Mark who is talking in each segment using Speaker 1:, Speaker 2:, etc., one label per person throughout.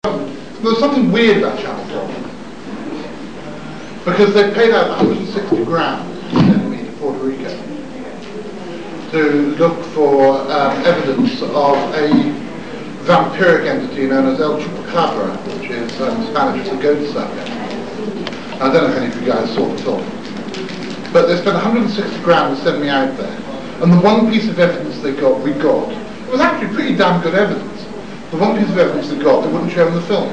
Speaker 1: There's something weird about Channel 4, because they paid out 160 grand to send me to Puerto Rico to look for evidence of a vampiric entity known as El Chupacabra, which is Spanish for goat sucker. I don't know if any of you guys saw the film, but they spent 160 grand to send me out there, and the one piece of evidence we got, it was actually pretty damn good evidence. The one piece of evidence they got, they wouldn't show in the film.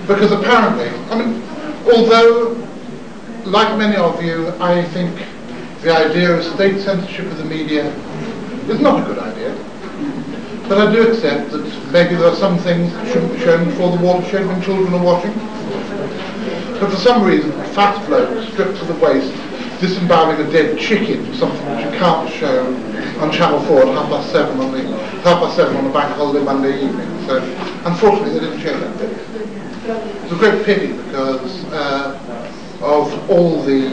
Speaker 1: Because apparently, I mean, although, like many of you, I think the idea of state censorship of the media is not a good idea. But I do accept that maybe there are some things that shouldn't be shown before the watershed when children are watching. But for some reason, a fat bloke stripped to the waist, disemboweling a dead chicken, something which you can't show on Channel 4 at 7:30 on the bank holiday Monday evening. So, unfortunately, they didn't show that bit. It's a great pity because of all the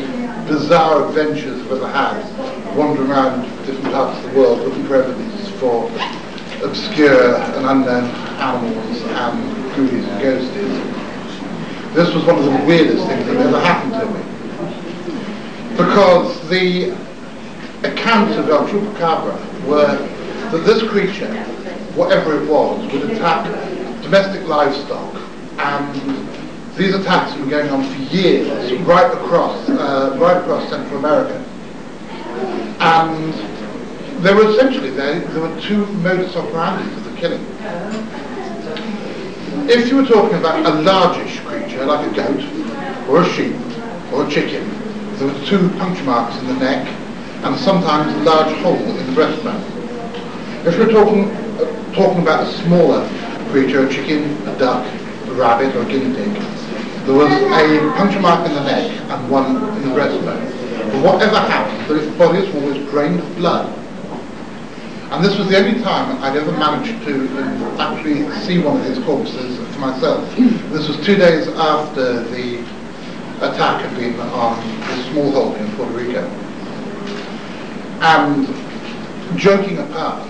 Speaker 1: bizarre adventures I've ever had, wandering around different parts of the world looking for evidence for obscure and unknown animals and goodies and ghosties. This was one of the weirdest things that ever happened to me. Because the accounts of El Chupacabra were that this creature, whatever it was, would attack domestic livestock, and these attacks have been going on for years, right across Central America. And there were essentially there were two modus operandi of the killing. If you were talking about a largish creature like a goat or a sheep or a chicken, there were two puncture marks in the neck and sometimes a large hole in the breastbone. If you're talking about a smaller creature, a chicken, a duck, a rabbit or a guinea pig, there was a puncture mark in the neck and one in the breastbone. But whatever happened, those bodies were always drained of blood. And this was the only time I'd ever managed to actually see one of these corpses for myself. This was 2 days after the attack had been on the smallholder in Puerto Rico. And joking apart,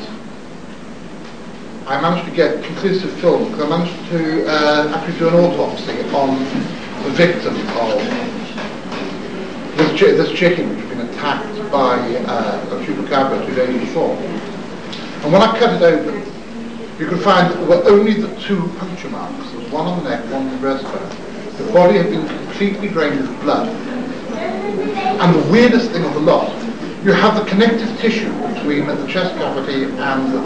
Speaker 1: I managed to get conclusive film because I managed to actually do an autopsy on the victim of this chicken which had been attacked by a chupacabra 2 days before. And when I cut it open, you could find that there were only the two puncture marks. There was one on the neck, one on the breastbone. The body had been completely drained of blood. And the weirdest thing of the lot, you have the connective tissue between the chest cavity and the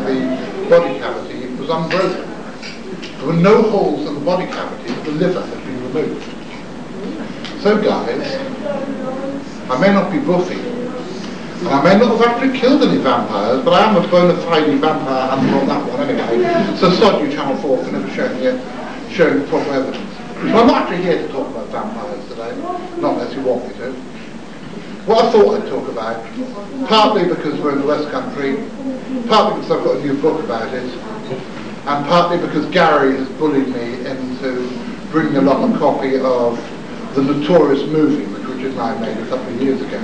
Speaker 1: body cavity. It was unbroken. There were no holes in the body cavity, but the liver had been removed. So guys, I may not be Buffy, and I may not have actually killed any vampires, but I am a bona fide vampire hunter on that one anyway. So sod you, Channel 4, for never showing proper evidence. So I'm not actually here to talk about vampires today, not unless you want me to. What I thought I'd talk about, partly because we're in the West Country, partly because I've got a new book about it, and partly because Gary has bullied me into bringing along a copy of the notorious movie which Richard and I made a couple of years ago.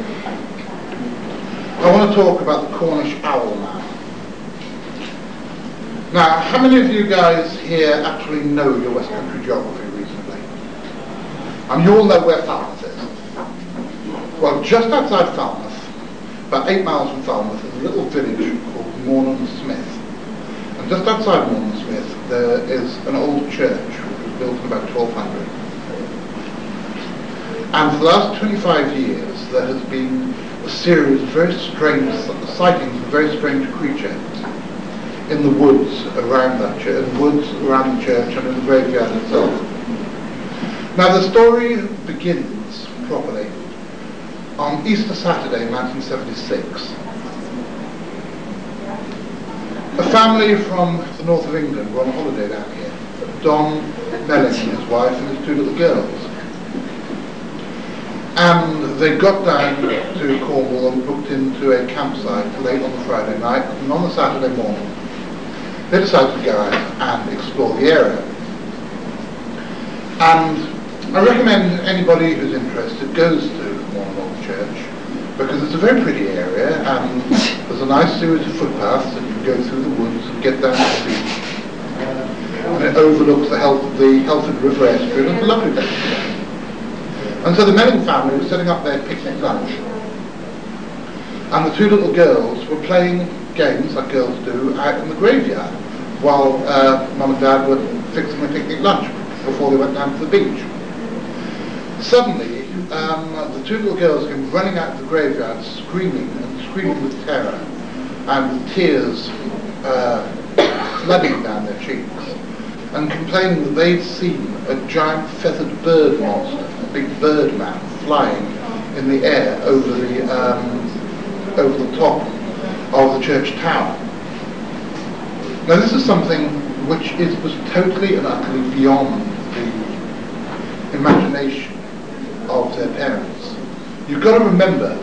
Speaker 1: I want to talk about the Cornish Owl now. Now, how many of you guys here actually know your West Country geography reasonably? You all know where Falmouth is. Well, just outside Falmouth, about 8 miles from Falmouth, is a little village called Mornham Smith. And just outside Mornham Smith, there is an old church which was built in about 1200. And for the last 25 years, there has been a series of very strange sightings of a very strange creature in the woods around that church, in the woods around the church and in the graveyard itself. Now the story begins properly on Easter Saturday 1976. A family from the north of England were on holiday down here. Don Melling and his wife and his 2 little girls. And they got down to Cornwall and booked into a campsite late on the Friday night, and on the Saturday morning they decided to go out and explore the area. And I recommend anybody who's interested goes to Mornham Church, because it's a very pretty area and there's a nice series of footpaths that you can go through the woods and get down to the beach. and it overlooks the Helford River estuary, and it's a lovely place to go. And so the Melling family was setting up their picnic lunch, and the two little girls were playing games, like girls do, out in the graveyard, while Mum and Dad were fixing the picnic lunch before they went down to the beach. Suddenly, the two little girls came running out of the graveyard, screaming with terror, and with tears flooding down their cheeks, and complaining that they'd seen a giant feathered bird monster, a big bird man, flying in the air over the top of the church tower. Now, this is something which was totally and utterly beyond the imagination of their parents. You've got to remember,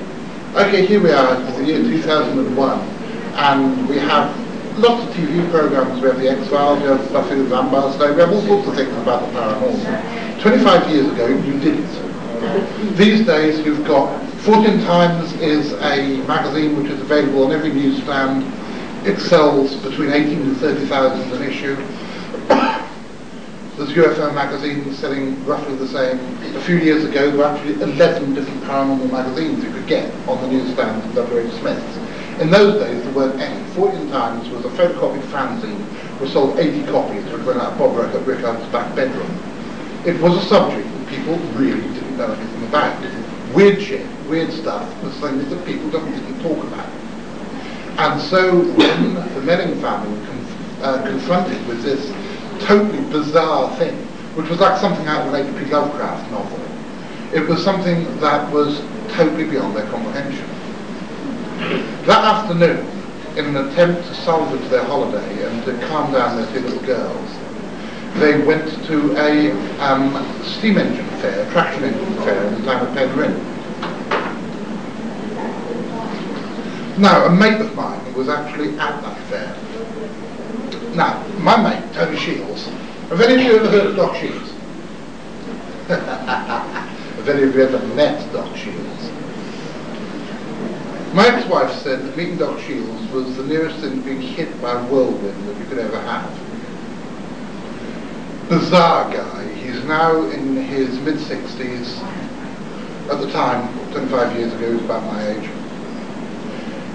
Speaker 1: okay, here we are, it's the year 2001, and we have lots of TV programs. We have the X-Files, we have Buffy the Vampire Slayer, we have all sorts of things about the paranormal. 25 years ago, you didn't. These days, you've got 14 Times is a magazine which is available on every newsstand. It sells between 18 and 30,000 an issue. There's UFO magazines selling roughly the same. A few years ago, there were actually 11 different paranormal magazines you could get on the newsstands at W.H. Smith's. In those days, there weren't any. 14 Times was a photocopied fanzine which sold 80 copies, which went out of Bob Rickard's back bedroom. It was a subject that people really didn't know anything about. Weird shit, weird stuff, was things that people didn't talk about. And so when the Melling family were confronted with this totally bizarre thing, which was like something out of an H.P. Lovecraft novel, it was something that was totally beyond their comprehension. That afternoon, in an attempt to salvage their holiday and to calm down their two little girls, they went to a steam engine fair, a traction engine fair in the town of Penryn. Now, a mate of mine was actually at that fair. Now, my mate, Tony Shields, have any of you ever heard of Doc Shields? Have any of you ever met Doc Shields? My ex-wife said that meeting Doc Shields was the nearest thing to being hit by a whirlwind that you could ever have. Bizarre guy. He's now in his mid-60s. At the time, 25 years ago, he was about my age.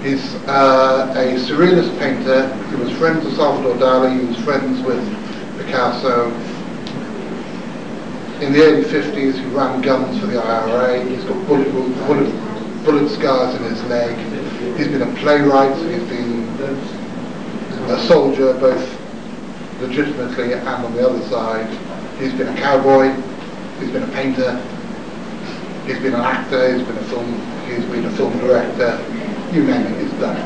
Speaker 1: He's a surrealist painter. He was friends with Salvador Dali. He was friends with Picasso. In the early 50s, he ran guns for the IRA. He's got bullet scars in his leg. He's been a playwright. He's been a soldier, both legitimately and on the other side. He's been a cowboy. He's been a painter. He's been an actor. He's been a film director. You name it, he's done it.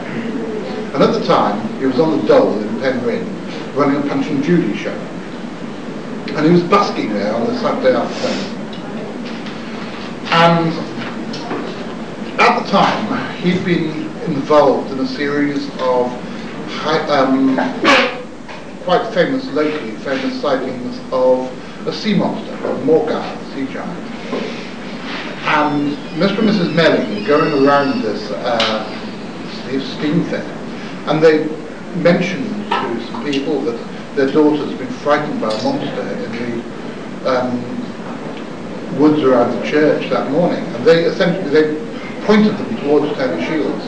Speaker 1: And at the time, he was on the Dole in Penryn, running a Punch and Judy show. And he was busking there on the Saturday afternoon. And at the time, he'd been involved in a series of quite famous, locally famous sightings of a sea monster, a Morgar, a sea giant. And Mr. and Mrs. Melling going around this steam fair, and they mentioned to some people that their daughter's been frightened by a monster in the woods around the church that morning. And they pointed them towards Tony Shields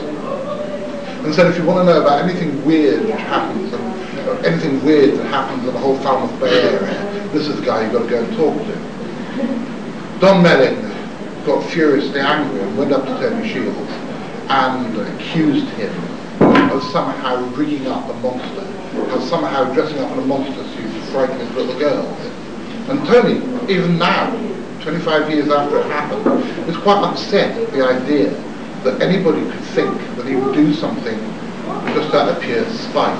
Speaker 1: and said, if you want to know about anything weird which happens, or anything weird that happens in the whole Falmouth Bay area, this is the guy you've got to go and talk to. Don Melling got furiously angry and went up to Tony Shields and accused him of somehow rigging up a monster, of somehow dressing up in a monster suit to frighten his little girls. And Tony, even now, 25 years after it happened, was quite upset at the idea that anybody could think that he would do something just out of pure spite.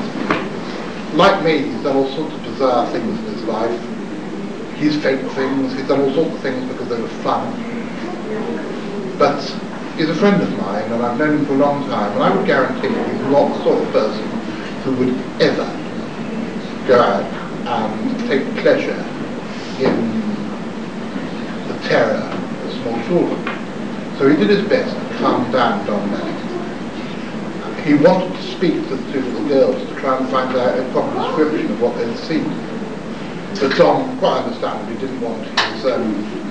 Speaker 1: Like me, he's done all sorts of bizarre things in his life. He's faked things, he's done all sorts of things because they were fun. But he's a friend of mine, and I've known him for a long time, and I would guarantee he's not the sort of person who would ever go out and take pleasure in the terror of small children. So he did his best to calm down Don Melling. He wanted to speak to the two little girls to try and find out a proper description of what they'd seen. But Tom, quite understandably, didn't want his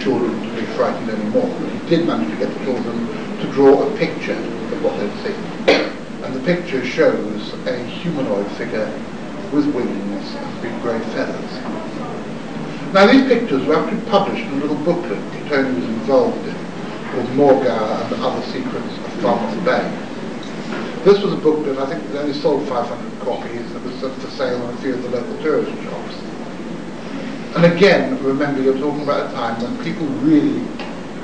Speaker 1: children to be frightened anymore. But he did manage to get the children to draw a picture of what they'd seen. And the picture shows a humanoid figure with wings and big grey feathers. Now these pictures were actually published in a little booklet that Tony was involved in, called Morgar and Other Secrets of Farmers Bay. This was a booklet, I think it only sold 500 copies, it was for sale in a few of the local tourist shops. And again, remember you're talking about a time when people really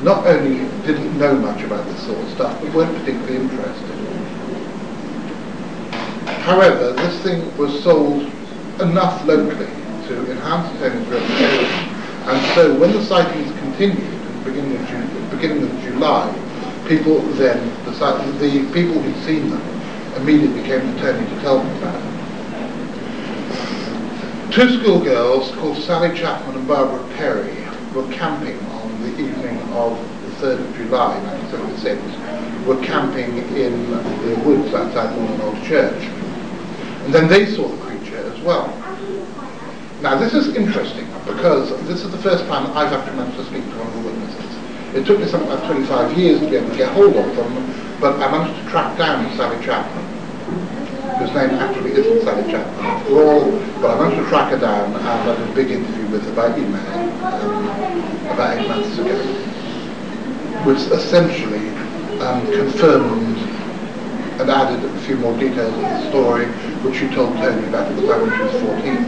Speaker 1: not only didn't know much about this sort of stuff, but weren't particularly interested. However, this thing was sold enough locally to enhance Tony's reputation, and so when the sightings continued at the beginning of July, people then decided, the people who'd seen them immediately came to Tony to tell them about it. Two schoolgirls called Sally Chapman and Barbara Perry were camping on the evening of the 3rd of July 1976, were camping in the woods outside Northern Old Church. And then they saw the creature as well. Now this is interesting because this is the first time I've actually managed to speak to one of the witnesses. It took me something like 25 years to be able to get hold of them, but I managed to track down Sally Chapman, whose name actually isn't Sally Chapman after all, but I managed to track her down, and I did a big interview with her by email about 8 months ago, which essentially confirmed and added a few more details to the story which she told Tony about at the time when she was 14.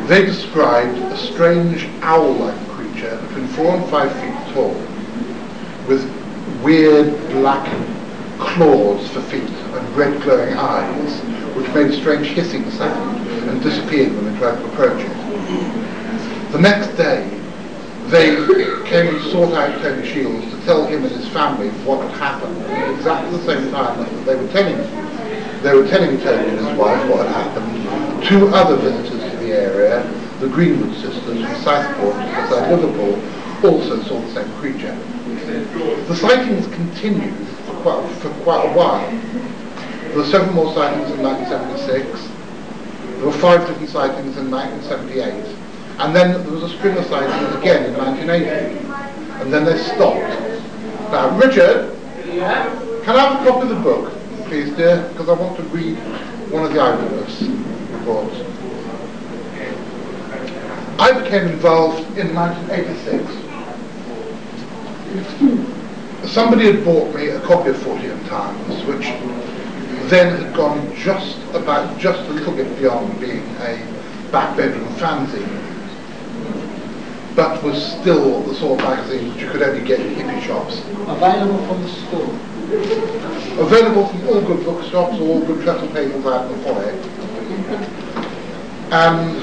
Speaker 1: They described a strange owl-like creature between 4 and 5 feet tall, with weird black claws for feet and red glowing eyes, which made a strange hissing sound and disappeared when they tried to approach it. The next day, they came and sought out Tony Shields to tell him and his family what had happened at exactly the same time that they were telling him. They were telling Tony and his wife what had happened. 2 other visitors to the area, the Greenwood sisters from Southport, outside Liverpool, also saw the same creature. The sightings continued for quite a while. There were 7 more sightings in 1976. There were 5 different sightings in 1978. And then there was a string of sightings again in 1980. And then they stopped. Now, Richard, can I have a copy of the book, please, dear? Because I want to read one of the eyewitness reports. I became involved in 1986. Somebody had bought me a copy of 40 Times, which then had gone just a little bit beyond being a back bedroom fanzine, but was still the sort of magazine which you could only get in hippie shops.
Speaker 2: Available from the store?
Speaker 1: Available from all good bookshops, all good trestle tables out in the foyer. And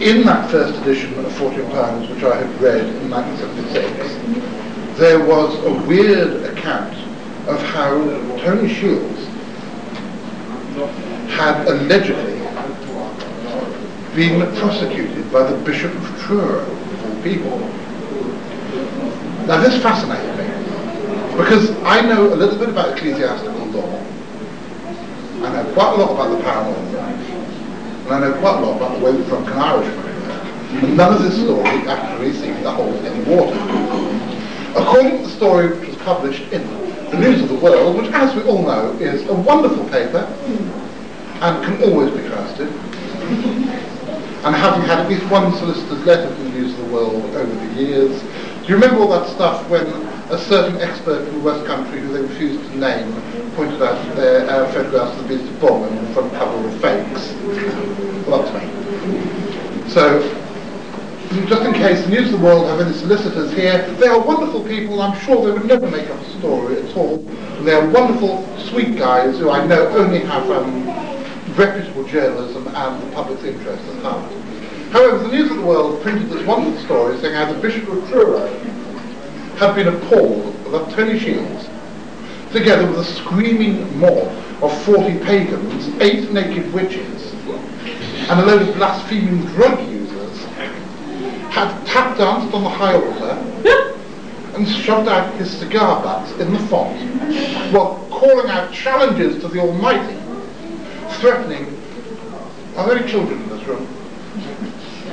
Speaker 1: in that first edition of 40 Times, which I had read in 1976, there was a weird account of how Tony Shields had allegedly been prosecuted by the Bishop of Truro, of all people. Now this fascinated me, because I know a little bit about ecclesiastical law, I know quite a lot about the paranormal, and I know quite a lot about the way the drunken Irishman work, and none of this story actually seemed to hold any water. According to the story which was published in the News of the World, which as we all know is a wonderful paper, and can always be trusted, and having had at least one solicitor's letter from the News of the World over the years. Do you remember all that stuff when a certain expert from the West Country, who they refused to name, pointed out that their photographs of the Beast of Bomb and the front cover were fakes? Well, that's me. So, just in case the News of the World have any solicitors here, they are wonderful people. I'm sure they would never make up a story at all. And they are wonderful, sweet guys who I know only have reputable journalism and the public's interest at heart. However, the News of the World printed this wonderful story saying how the Bishop of Truro had been appalled that Tony Shields, together with a screaming mob of 40 pagans, 8 naked witches, and a load of blaspheming drug users, had tap danced on the high altar and shoved out his cigar butts in the font, while calling out challenges to the Almighty, threatening Are there any children in this room?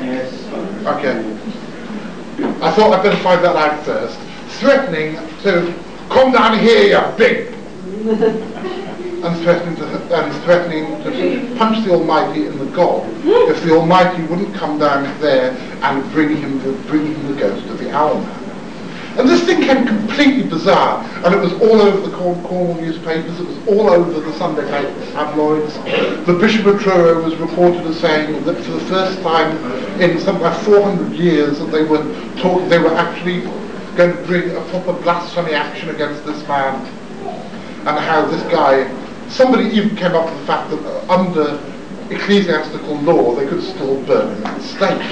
Speaker 2: Yes.
Speaker 1: Okay. I thought I'd better find that out first. Threatening to come down here, you big, and threatening to punch the Almighty in the gob if the Almighty wouldn't come down there and bring him the ghost of the Owl Man. And this thing came completely bizarre, and it was all over the Cornwall newspapers, it was all over the Sunday tabloids. The Bishop of Truro was reported as saying that for the first time in something like 400 years that they were actually going to bring a proper blasphemy action against this man, and how this guy, somebody even came up with the fact that under ecclesiastical law they could still burn him at the stake.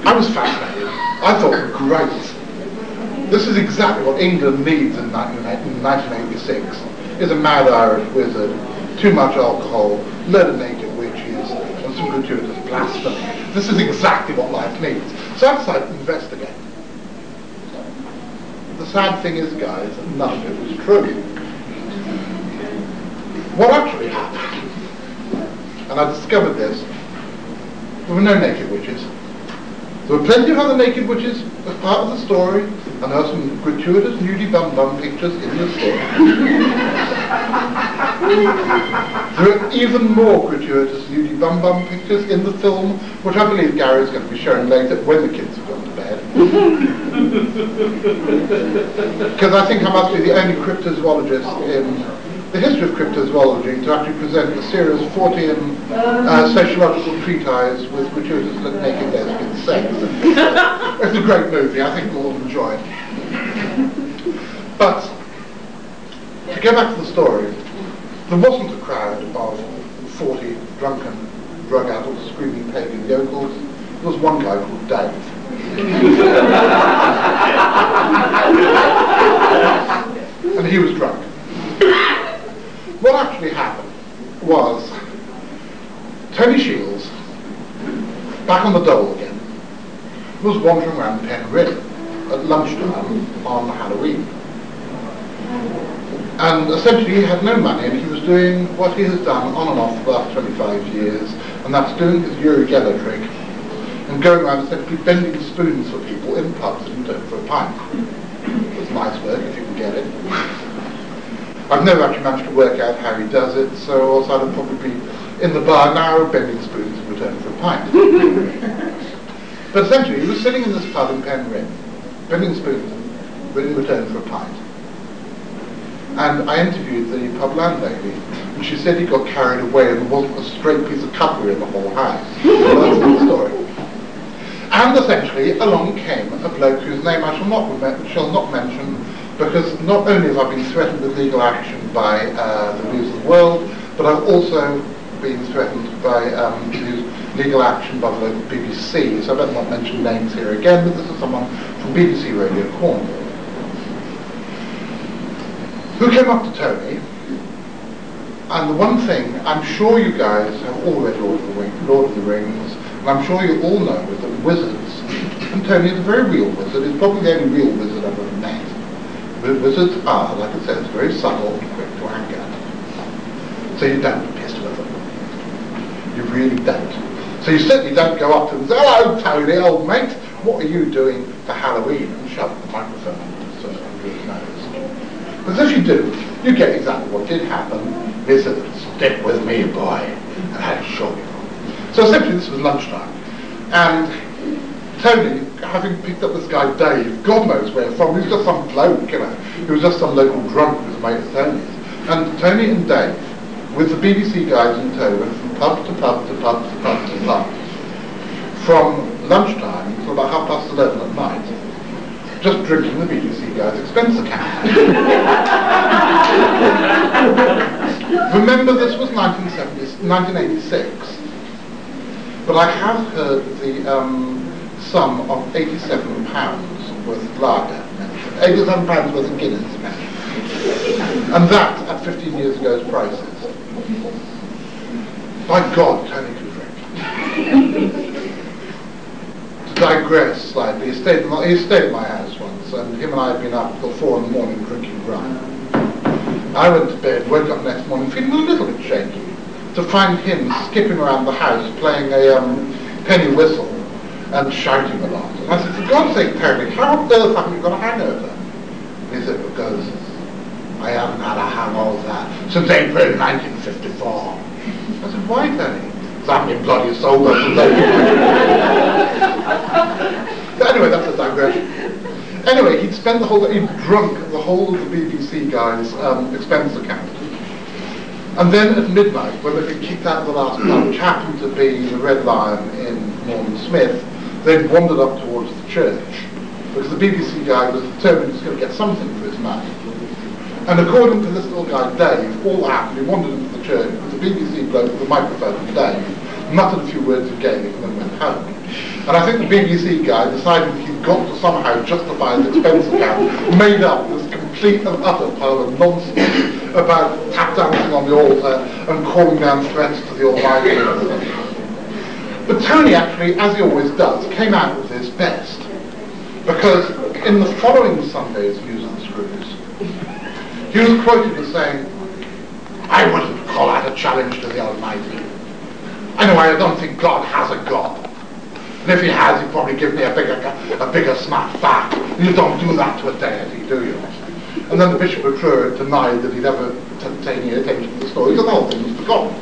Speaker 1: I was fascinated. I thought, great. This is exactly what England needs in 1986, is a mad Irish wizard, too much alcohol, load of naked witches, and some gratuitous blasphemy. This is exactly what life needs. So I decided to investigate. The sad thing is, guys, none of it was true. What actually happened, and I discovered this, there were no naked witches. There were plenty of other naked witches as part of the story, and there are some gratuitous nudie bum pictures in the story. There are even more gratuitous nudie bum pictures in the film, which I believe Gary is going to be showing later when the kids have gone to bed. Because I think I must be the only cryptozoologist in the history of cryptozoology to actually present a serious 14 sociological treatise with gratuitous naked lesbian sex. It's a great movie, I think we'll all enjoy it. But, to go back to the story, there wasn't a crowd of 40 drunken, drug-addled, screaming pagan yokels. There was one guy called Dave. And he was drunk. What actually happened was Tony Shields, back on the dole again, was wandering around Penryn at lunchtime on Halloween. And essentially he had no money, and he was doing what he has done on and off for the last 25 years, and that's doing his Uri Geller trick and going around essentially bending spoons for people in pubs in return for a pint. It's nice work if you can get it. I've never actually managed to work out how he does it, so also I'd probably be in the bar now bending spoons in return for a pint. But essentially he was sitting in this pub in Penryn, bending spoons in return for a pint. And I interviewed the pub landlady, and she said he got carried away and there wasn't a straight piece of cutlery in the whole house. Well, that's the story. And essentially along came a bloke whose name I shall not mention, because not only have I been threatened with legal action by the News of the World, but I've also been threatened by legal action by the local BBC, so I better not mention names here again, but this is someone from BBC Radio Cornwall, who came up to Tony, and the one thing, I'm sure you guys have all read Lord of the Rings, and I'm sure you all know that wizards, and Tony is a very real wizard, he's probably the only real wizard I've ever met. Wizards are, like it says, very subtle and quick to anger. So you don't be pissed with them. You really don't. So you certainly don't go up to them and say, "Hello, Tony, old mate, what are you doing for Halloween?" and shove the microphone under his nose. Because if you do, you get exactly what did happen. He said, "Stick with me, boy," and I had to show you. So essentially this was lunchtime. And Tony, having picked up this guy Dave, God knows where from, he was just some bloke, you know. He was just some local drunk who was a mate of Tony's. And Tony and Dave, with the BBC guys in tow, went from pub to pub to pub to pub to pub, from lunchtime until about 11:30 at night, just drinking the BBC guys' expense account. Remember, this was 1986, but I have heard the sum of £87 worth of lager, £87 worth of Guinness, and that at 15 years ago's prices. By God, Tony can drink. To digress slightly, he stayed at my house once, and him and I had been up till 4 in the morning drinking rum. I went to bed, woke up next morning feeling a little bit shaky, to find him skipping around the house playing a penny whistle and shouting a lot. And I said, for God's sake, Terry, how on earth haven't you got a hangover? And he said, because I haven't had a hangover since April 1954. I said, why, Terry? Because I haven't been bloody sober since April. But anyway, that's a digression. Anyway, he'd spent the whole day, he'd drunk the whole of the BBC guys' expense account. And then at midnight, when they'd been kicked out of the last pub, which happened to be the Red Lion in Norman Smith, they'd wandered up towards the church, because the BBC guy was determined he was going to get something for his money. And according to this little guy, Dave, all that happened, he wandered into the church with the BBC bloke with the microphone and Dave, muttered a few words of Gaelic and then went home. And I think the BBC guy decided he'd got to somehow justify his expense account, made up this complete and utter pile of nonsense about tap dancing on the altar and calling down threats to the Almighty. But Tony actually, as he always does, came out with his best. Because in the following Sunday's News and Screws, he was quoted as saying, I wouldn't call that a challenge to the Almighty. Anyway, I don't think God has a God. And if he has, he'd probably give me a bigger smack back. You don't do that to a deity, do you? And then the Bishop of Truro denied that he'd ever taken any attention to the story, because the whole thing was forgotten.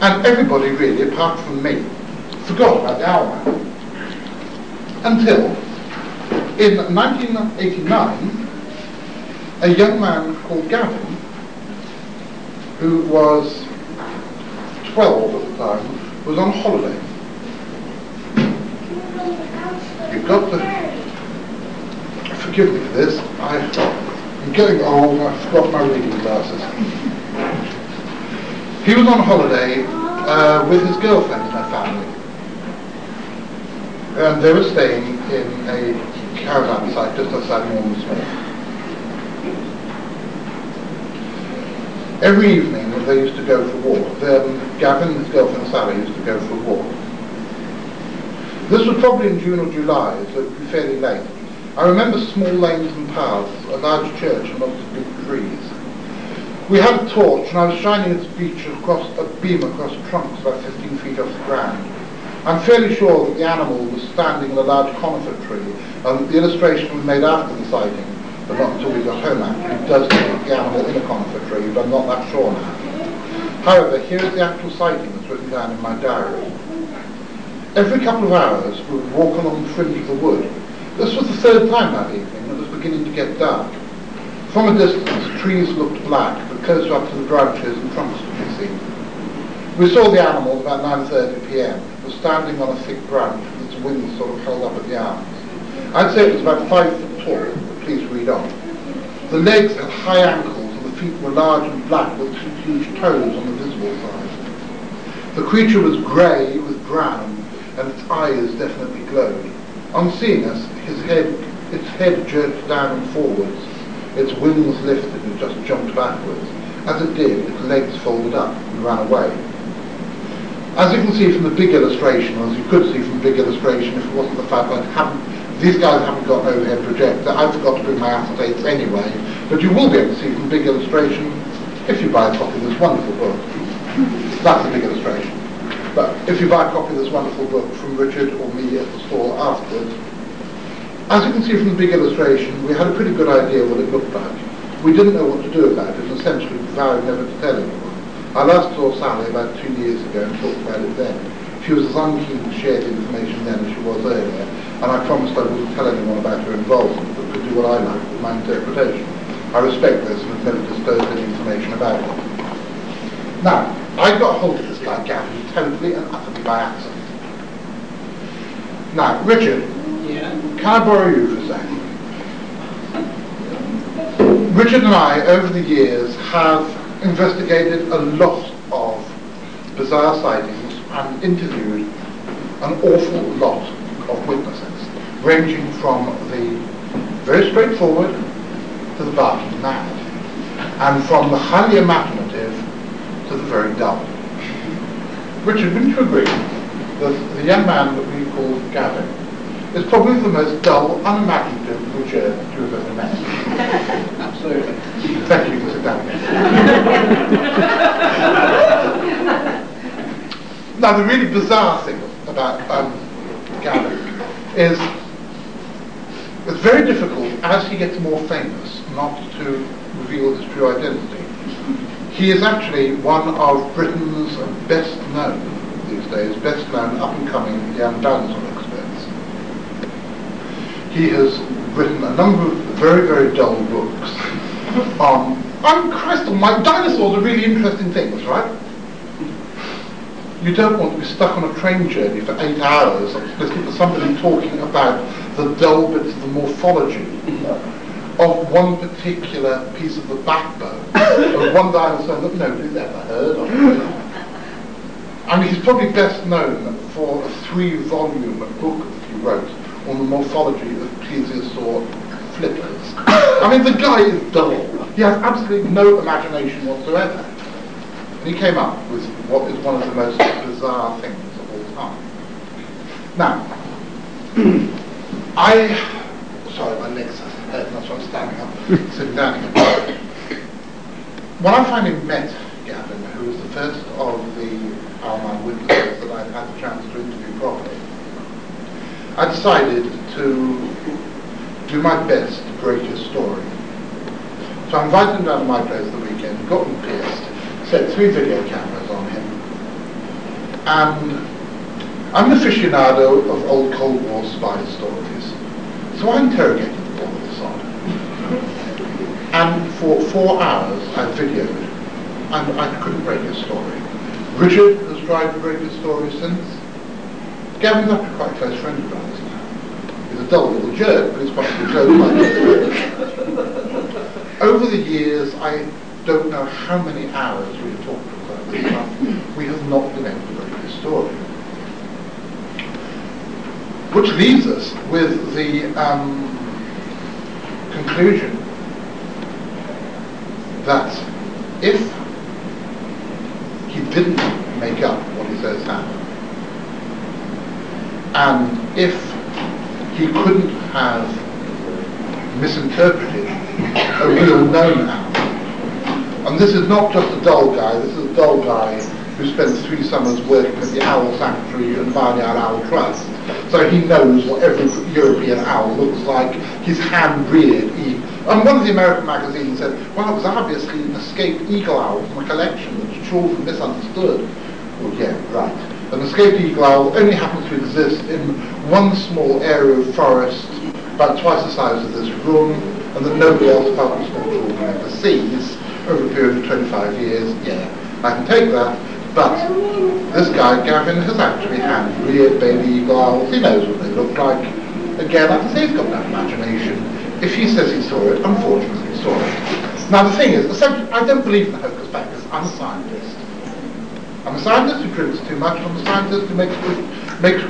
Speaker 1: And everybody really, apart from me, forgot about the Owl Man. Until, in 1989, a young man called Gavin, who was 12 at the time, was on holiday. You've got to forgive me for this. I'm getting old and I've forgot my reading glasses. He was on holiday with his girlfriend and her family. And they were staying in a caravan site just outside Norman Smith. Every evening they used to go for a walk. Gavin and his girlfriend Sally used to go for a walk. This was probably in June or July, so it would be fairly late. I remember small lanes and paths, a large church and lots of big trees. We had a torch and I was shining its beam across trunks about 15 feet off the ground. I'm fairly sure that the animal was standing in a large conifer tree, and the illustration was made after the sighting, but not until we got home actually, does depict the animal in a conifer tree, but I'm not that sure now. However, here is the actual sighting that's written down in my diary. Every couple of hours we would walk along the fringe of the wood. This was the third time that evening, and it was beginning to get dark. From a distance, trees looked black, but closer up to the branches and trunks could be seen. We saw the animal about 9:30 p.m. It was standing on a thick branch with its wings sort of held up at the arms. I'd say it was about 5 foot tall, but please read on. The legs had high ankles and the feet were large and black with 2 huge toes on the visible side. The creature was grey with brown and its eyes definitely glowed. On seeing us, its head jerked down and forwards, its wings lifted and just jumped backwards. As it did, its legs folded up and ran away. As you can see from the big illustration, or as you could see from the big illustration if it wasn't the fact that these guys haven't got an overhead projector, I forgot to bring my acetates anyway, but you will be able to see from the big illustration if you buy a copy of this wonderful book. That's the big illustration. But if you buy a copy of this wonderful book from Richard or me at the store afterwards, as you can see from the big illustration, we had a pretty good idea what it looked like. We didn't know what to do about it, and essentially vowed never to tell anyone. I last saw Sally about 2 years ago and talked about it then. She was as unkeen to share the information then as she was earlier, and I promised I wouldn't tell anyone about her involvement, but could do what I liked with my interpretation. I respect this and have never disclosed any information about it. Now, I got hold of this guy Gavin totally and utterly by accident. Now, Richard, can I borrow you for a second? Richard and I, over the years, have investigated a lot of bizarre sightings and interviewed an awful lot of witnesses, ranging from the very straightforward to the barking mad, and from the highly imaginative to the very dull. Richard, wouldn't you agree that the young man that we call Gavin is probably the most dull, unimaginative creature you've ever met?
Speaker 2: Absolutely.
Speaker 1: Thank you, you can sit down. Now, the really bizarre thing about Gavin is it's very difficult, as he gets more famous, not to reveal his true identity. He is actually one of Britain's best known, these days, best known up-and-coming young dinosaur experts. He has written a number of very, very dull books on, Christ almighty, dinosaurs are really interesting things, right? You don't want to be stuck on a train journey for 8 hours listening to somebody talking about the dull bits of the morphology of one particular piece of the backbone of one dinosaur that nobody's ever heard of. I mean, he's probably best known for a 3-volume book that he wrote on the morphology of plesiosaur flippers. I mean, the guy is dull. He has absolutely no imagination whatsoever. And he came up with what is one of the most bizarre things of all time. Now, sorry, my legs are hurt, that's why I'm standing up, sitting down again. When I finally met Gavin, who was the first of the Alman witnesses that I'd had the chance to interview properly, I decided to do my best to break his story. So I invited him down to my place the weekend, got him pierced, set 3 video cameras on him, and I'm an aficionado of old Cold War spy stories, so I interrogated the poor little sod. And for 4 hours I videoed, and I couldn't break his story. Richard has tried to break his story since. Gavin's actually quite a close friend of ours now. He's a dull little jerk, but he's quite a close friend. Over the years, I don't know how many hours we have talked about this stuff. We have not been able to break his story. Which leaves us with the conclusion that if he didn't make up what he says happened, and if he couldn't have misinterpreted a real known owl, and this is not just a dull guy, this is a dull guy who spent 3 summers working at the Owl Sanctuary and Barnyard Owl Trust, so he knows what every European owl looks like. He's hand-reared. And one of the American magazines said, well, it was obviously an escaped eagle owl from a collection that children misunderstood. Well, yeah, right. An escaped eagle owl only happens to exist in one small area of forest, about twice the size of this room, and that nobody else apart from small children ever sees over a period of 25 years. Yeah, I can take that. But this guy, Gavin, has actually hand-reared baby eagle owls. He knows what they look like. Again, like I say, he's got no imagination. If he says he saw it, unfortunately he saw it. Now the thing is, essentially, I don't believe in the hocus pocus. I'm a scientist. I'm a scientist who drinks too much. I'm a scientist who makes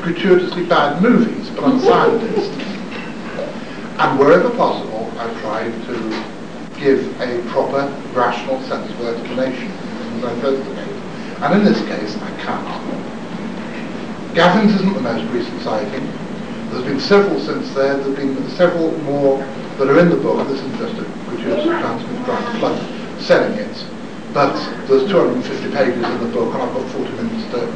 Speaker 1: gratuitously bad movies, but I'm a scientist. And wherever possible, I try to give a proper, rational, sensible explanation for the things I investigate. And in this case, I can't. Gavin's isn't the most recent sighting. There's been several since then. There's been several more that are in the book. This isn't just a gratuitous announcement trying to plug selling it. But there's 250 pages in the book, and I've got 40 minutes to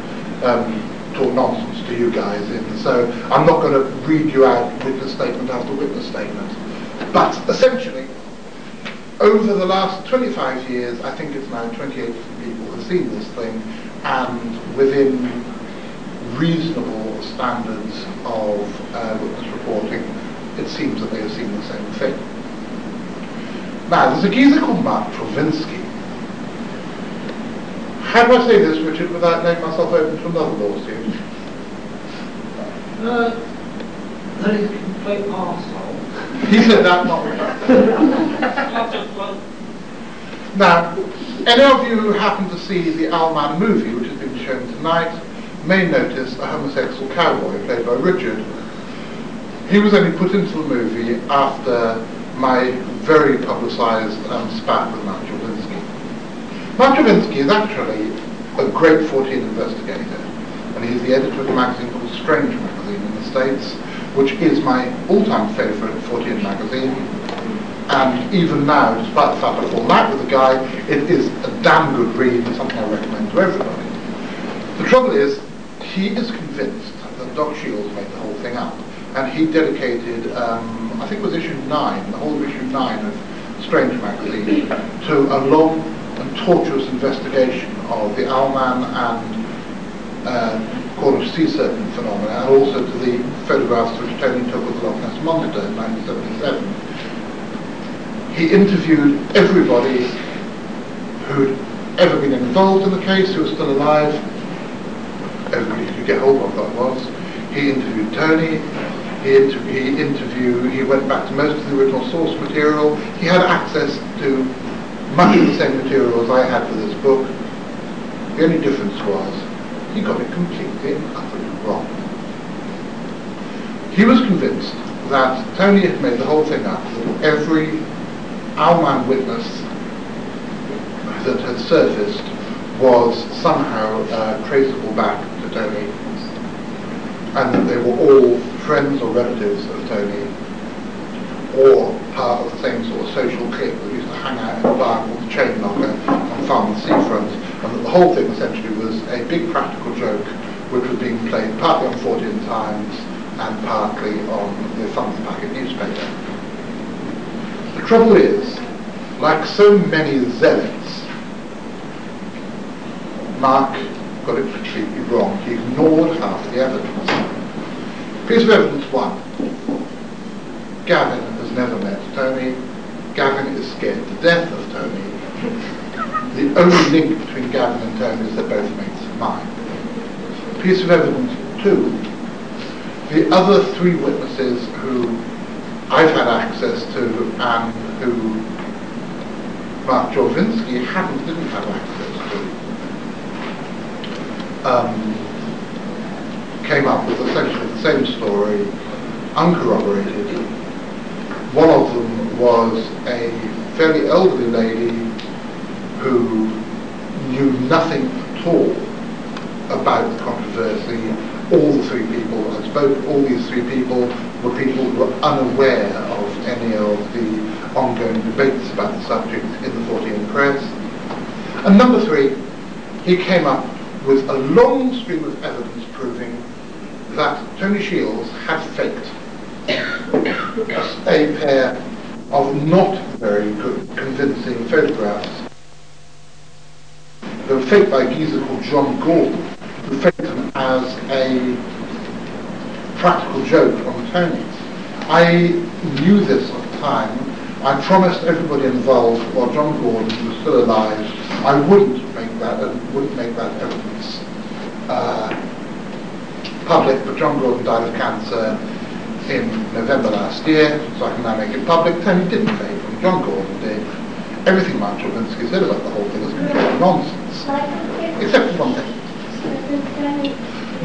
Speaker 1: talk nonsense to you guys in. So I'm not going to read you out witness statement after witness statement. But essentially, over the last 25 years, I think it's now 28 people have seen this thing, and within reasonable standards of witness reporting, it seems that they have seen the same thing. Now, there's a geezer called Mark Travinsky. How do I say this, Richard, without letting myself open to another lawsuit?
Speaker 2: That is a complete arsehole.
Speaker 1: He said that, not me. Now, any of you who happen to see the Owlman movie, which has been shown tonight, may notice a homosexual cowboy played by Richard. He was only put into the movie after my very publicised spat with Mark Travinsky. Mark Travinsky is actually a great 14 investigator, and he's the editor of a magazine called Strange magazine in the States, which is my all-time favourite 14 magazine. And even now, despite the fact I've fallen out with the guy, it is a damn good read and something I recommend to everybody. The trouble is, he is convinced that Doc Shields made the whole thing up. And he dedicated, I think it was issue 9, the whole of issue 9 of Strange magazine, to a long and tortuous investigation of the Owlman and Cornish sea serpent phenomena, and also to the photographs which Tony took of the Loch Ness Monster in 1977. He interviewed everybody who'd ever been involved in the case, who was still alive. Everybody he could get hold of, that was. He interviewed Tony. He went back to most of the original source material. He had access to much of the same material as I had for this book. The only difference was he got it completely and utterly wrong. He was convinced that Tony had made the whole thing up, that every Owlman witness that had surfaced was somehow traceable back to Tony, and that they were all friends or relatives of Tony, or part of the same sort of social clique that used to hang out in a bar called the Chain Knocker on Farm Seafront, and that the whole thing essentially was a big practical joke which was being played partly on 14 Times and partly on the Thumbs Packet newspaper. The trouble is, like so many zealots, Mark got it completely wrong. He ignored half the evidence. Piece of evidence 1. Gavin has never met Tony. Gavin is scared to death of Tony. The only link between Gavin and Tony is they're both mates of mine. Piece of evidence 2. The other 3 witnesses who I've had access to and who Mark Jorvinsky didn't have access to, came up with essentially the same story, uncorroborated. One of them was a fairly elderly lady who knew nothing at all about the controversy. All the 3 people that I spoke, all these 3 people were people who were unaware of any of the ongoing debates about the subject in the 14 press. And number 3, he came up with a long stream of evidence proving that Tony Shields had faked a pair of not very good, convincing photographs. They were faked by a geezer called John Gordon, who faked them as a practical joke on Tony's. I knew this at the time. I promised everybody involved while John Gordon was still alive I wouldn't make that evidence public, but John Gordon died of cancer in November last year, so I can now make it public. Tony didn't fake them, John Gordon did. Everything Mark Jorvinsky said about the whole thing is complete nonsense, except for one thing.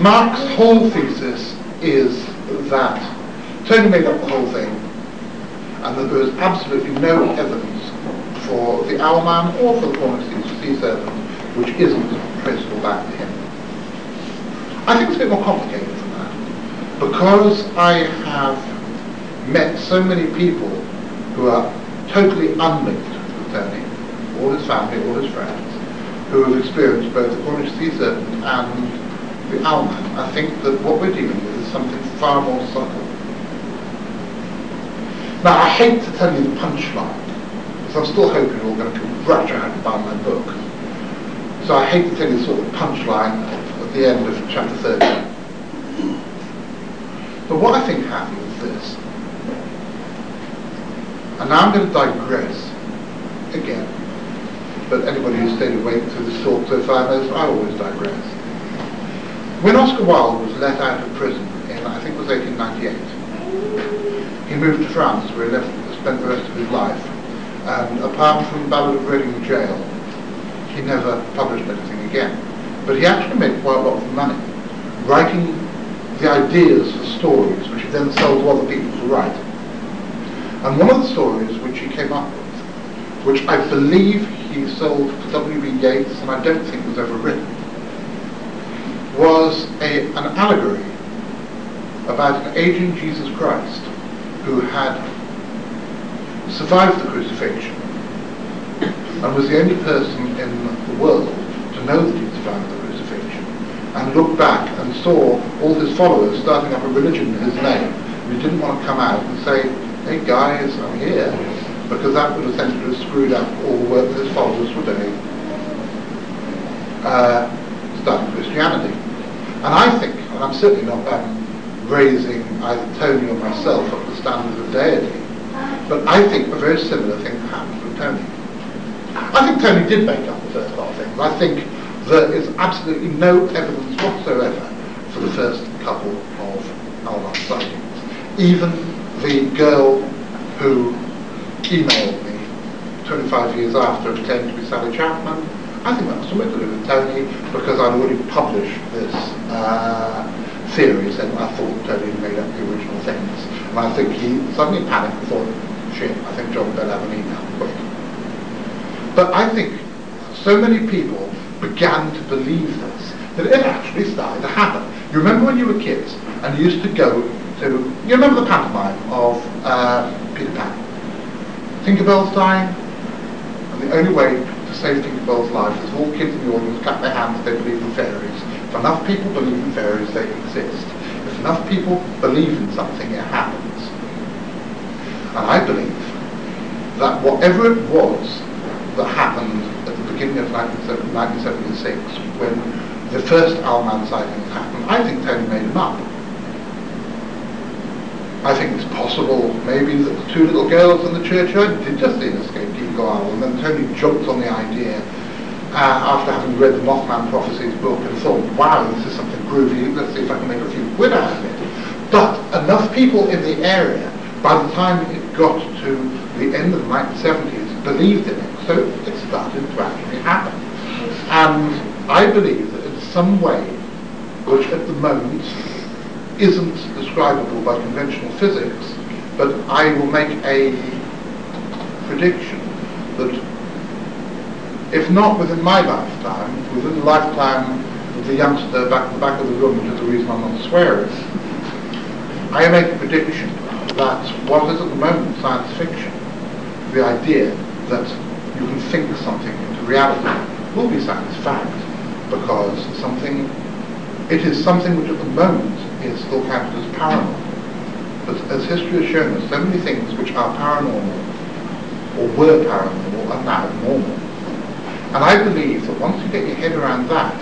Speaker 1: Mark's whole thesis is that Tony made up the whole thing, and that there is absolutely no evidence for the Owlman or for the Cornish sea serpent which isn't traceable back to him. I think it's a bit more complicated than that, because I have met so many people who are totally unlinked with Tony, all his family, all his friends, who have experienced both the Cornish sea serpent and the Owlman. I think that what we're dealing with is something far more subtle. Now, I hate to tell you the punchline, because I'm still hoping you're all going to rush out and buy my book. So I hate to tell you the sort of punchline at the end of chapter 13. But what I think happened is this, and now I'm going to digress again, but anybody who's stayed awake through this talk so far knows I always digress. When Oscar Wilde was let out of prison in, I think it was 1898, he moved to France, where he spent the rest of his life, and apart from Ballad of Reading Gaol, he never published anything again. But he actually made quite a lot of money writing the ideas for stories, which he then sold to other people to write. And one of the stories which he came up with, which I believe he sold to W.B. Yeats, and I don't think was ever written, was an allegory about an aging Jesus Christ who had survived the crucifixion and was the only person in the world to know that he survived the crucifixion, and looked back and saw all his followers starting up a religion in his name, he didn't want to come out and say, hey guys, I'm here, because that would essentially have screwed up all the work that his followers were doing, starting Christianity. And I think, and I'm certainly not raising either Tony or myself up to the standard of deity, but I think a very similar thing happened with Tony. I think Tony did make up the first lot of things. I think there is absolutely no evidence whatsoever for the first couple of Al-Anon sightings. Even the girl who emailed me 25 years after and claimed to be Sally Chapman, I think that was something to do with Tony, because I'd already published this theory saying I thought Tony had made up the original things. And I think he suddenly panicked and thought, shit, I think John better have an email quick. But I think so many people began to believe this that it actually started to happen. You remember when you were kids and you used to go to, you remember the pantomime of Peter Pan? Tinkerbell's dying, and the only way to save Tinkerbell's life is all kids in the audience clap their hands if they believe in fairies. If enough people believe in fairies, they exist. If enough people believe in something, it happens. And I believe that whatever it was that happened at the beginning of 1976, when the first Al-Man sightings happened, I think Tony made them up. I think it's possible maybe that the two little girls in the churchyard did just see an escaped eagle owl, and then Tony jumped on the idea after having read the Mothman Prophecies book and thought, wow, this is something groovy, let's see if I can make a few quid out of it. But enough people in the area, by the time it got to the end of the 1970s, believed in it, so it started to actually happen. And I believe that in some way, which at the moment isn't describable by conventional physics, but I will make a prediction that if not within my lifetime, within the lifetime of the youngster back in the back of the room, which is the reason I'm not swearing, I make a prediction that what is at the moment science fiction, the idea that you can think something into reality, will be science fact, because it is something which at the moment is still counted as paranormal. But as history has shown us, so many things which are paranormal, or were paranormal, are now normal. And I believe that once you get your head around that,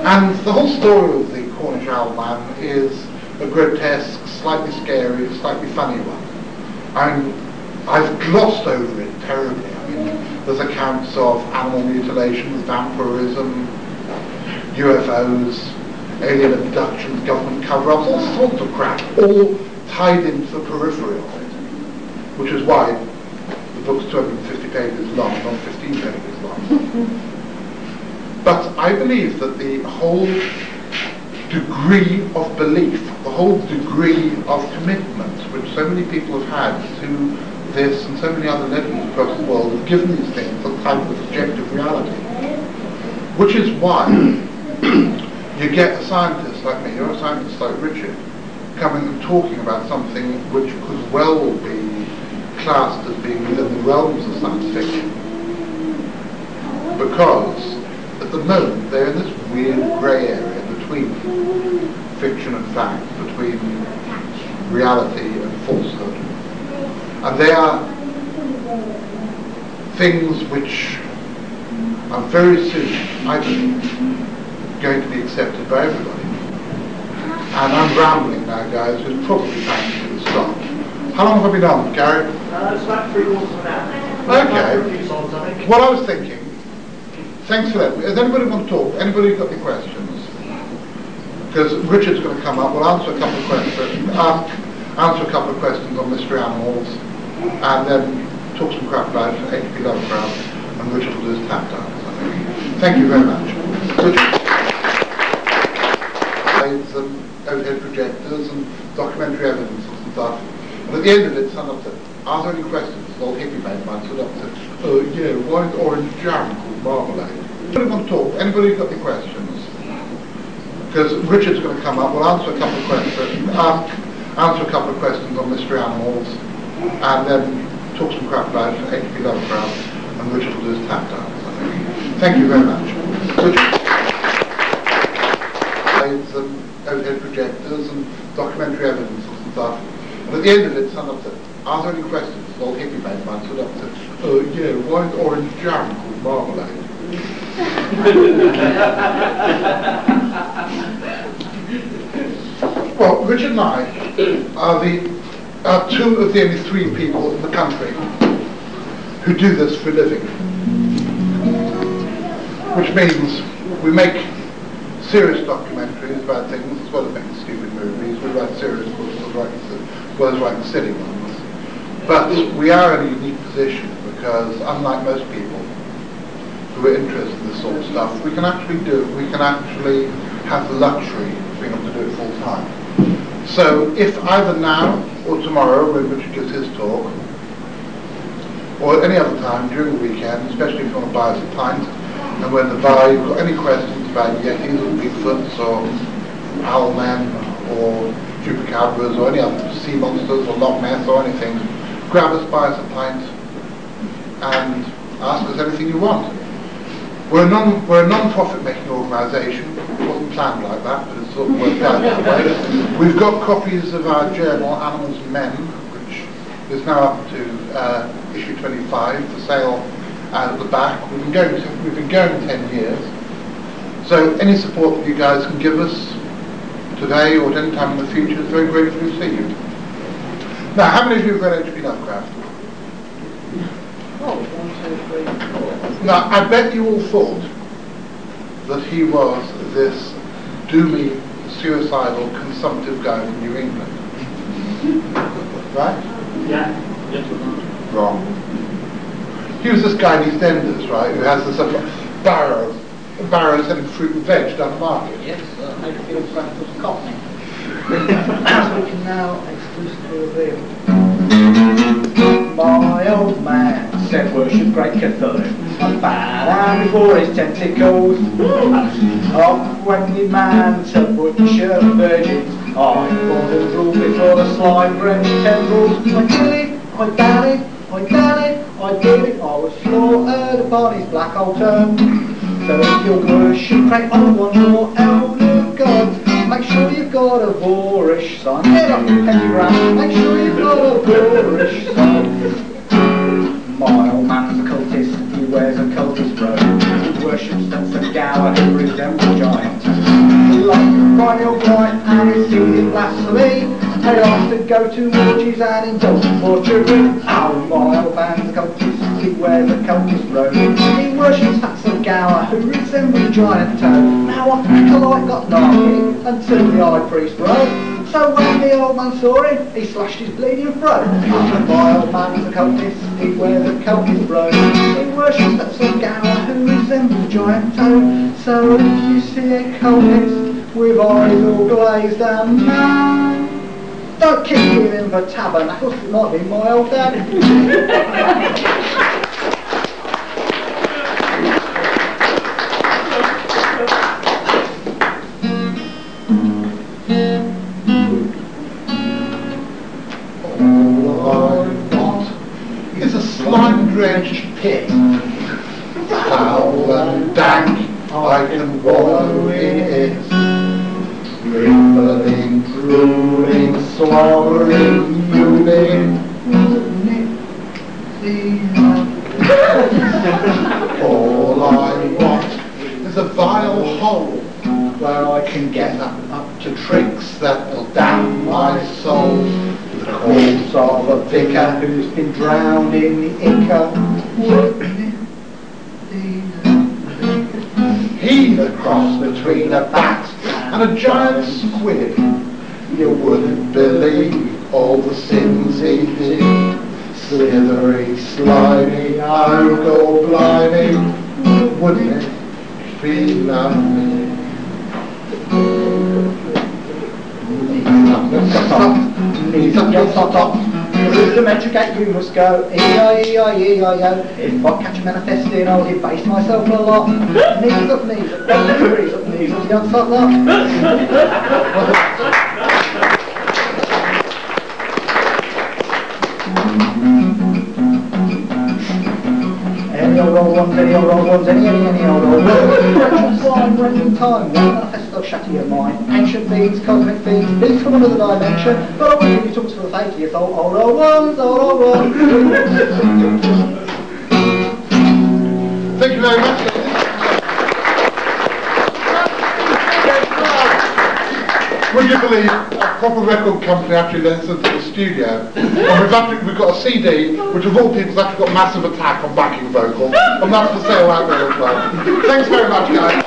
Speaker 1: and the whole story of the Cornish Owlman is a grotesque, slightly scary, slightly funny one. I've glossed over it terribly. I mean, there's accounts of animal mutilations, vampirism, UFOs, alien abductions, government cover-ups, all sorts of crap, all tied into the periphery of it, which is why the book's 250 pages long, not 15 pages long. But I believe that the whole degree of belief, the whole degree of commitment which so many people have had to this and so many other legends across the world have given these things a type of objective reality, which is why you get a scientist like me, or a scientist like Richard, coming and talking about something which could well be classed as being within the realms of science fiction. Because at the moment they're in this weird grey area between fiction and fact, between reality and falsehood. And they are things which are very soon, I believe, going to be accepted by everybody. And I'm rambling now, guys, it's probably time to stop. How long have I been on, Gary?
Speaker 2: It's about 3/4 of an hour.
Speaker 1: Okay. Well, I was thinking, thanks for that. Does anybody want to talk? Anybody got any questions? Because Richard's going to come up, we'll answer a couple of questions, answer a couple of questions on mystery animals, and then talk some crap about H.P. Lovecraft, and Richard will do his tap dance, I think. Thank you very much. Richard. And overhead projectors and documentary evidence and stuff. And at the end of it, someone said, are there any questions? An old hippie mate of mine stood up and said, yeah, why is orange jam called marmalade? Anybody want to talk? Anybody got any questions? Because Richard's going to come up, we'll answer a couple of questions, answer a couple of questions on mystery animals, and then talk some crap about H.P. Lovecraft, and Richard will do his tap dance, I think. Thank you very much. And overhead projectors and documentary evidence and stuff. And at the end of it, someone said, are there any questions? An old hippie mate of mine stood up and said, oh yeah, why is orange jam called marmalade? Well, Richard and I are two of the only three people in the country who do this for a living. Which means we make serious documentaries about things as well as making stupid movies. We write serious books as well as writing silly ones. But we are in a unique position because, unlike most people who are interested in this sort of stuff, we can actually have the luxury of being able to do it full time. So if either now or tomorrow, when Richard gives his talk, or any other time during the weekend, especially if you want to buy us a pint, and when the bar you've got any questions about Yetis or Bigfoots or Owlmen or Chupacabras or any other sea monsters or Loch Ness or anything, grab us, buy us a pint, and ask us anything you want. We're a non-profit making organisation. It wasn't planned like that, but it's sort of worked out that way. We've got copies of our journal, Animals and Men, which is now up to issue 25 for sale out at the back. We've been going 10 years. So any support that you guys can give us today or at any time in the future is very grateful to see you. Now, how many of you have read H.P. Lovecraft?
Speaker 2: Oh, 1, 2, 3, 4.
Speaker 1: Now, I bet you all thought that he was this doomy, suicidal, consumptive guy from New England. Right?
Speaker 2: Yeah.
Speaker 1: Wrong. He was this guy in EastEnders, right, who has this barrow selling fruit and veg down the market.
Speaker 2: Yes, Mayfield Frankfurt Cockney. As we can now exclusively reveal. My old man said worship great Cthulhu and bow down before his tentacles. Off when the man to butcher virgins, I bought and rule before the slime drenched tendrils. I kill it, I ban it, I ban it, I give it, I was slaughtered upon his black altar. So if you worship great on one or elder gods, make sure you've got a boorish son. Get up your pentagram, make sure you've got a boorish son. My old man's a cultist, he wears a cultist robe. He worships stunts of gower who resemble giants. He likes perennial blight and he sees in blasphemy. They ask to go to orgies and indulge for children. Oh, my old man's a cultist, he wears a cultist robe. He worships hats of gower who resemble giant toad. Now a acolyte got narky until the high priest rose. So when the old man saw him, he slashed his bleeding throat. My old man's a cultist, he wears a cultist robe. He worships hats of gower who resemble giant toad. So if you see a cultist with eyes all glazed and mad, don't kick him for tabernacles, it might be my old dad.
Speaker 1: All I want is a slime-drenched pit, foul and dank, I can wallow in it. Dribbling, drooling, swallowing, moving. All I want is a vile hole where I can get up to tricks that will damn my soul. The corpse of a vicar who's been drowned in the Ica. He the cross between a bat and a giant squid. You wouldn't believe all the sins he did. Slithery, slimy, oh go blimey. Wouldn't it be lovely? Knees up, your top. Through the metric gate you must go. E-I-E-I-E-I-O. If I catch you manifesting, I'll debase myself a lot. Knees up, knees up, knees up, knees up, young stop that.
Speaker 2: ones, any old ones, any old ones. Just fine when in time, manifesto shatter your mind. Ancient beings, cosmic beings, beings from another dimension. But I want you to talk to the fakiest old ones, old ones.
Speaker 1: Thank you very much. Would you believe a proper record company actually lends us to the studio, and we've got a CD which of all people has actually got Massive Attack on backing vocals, and that's for sale out there as well. Thanks very much, guys.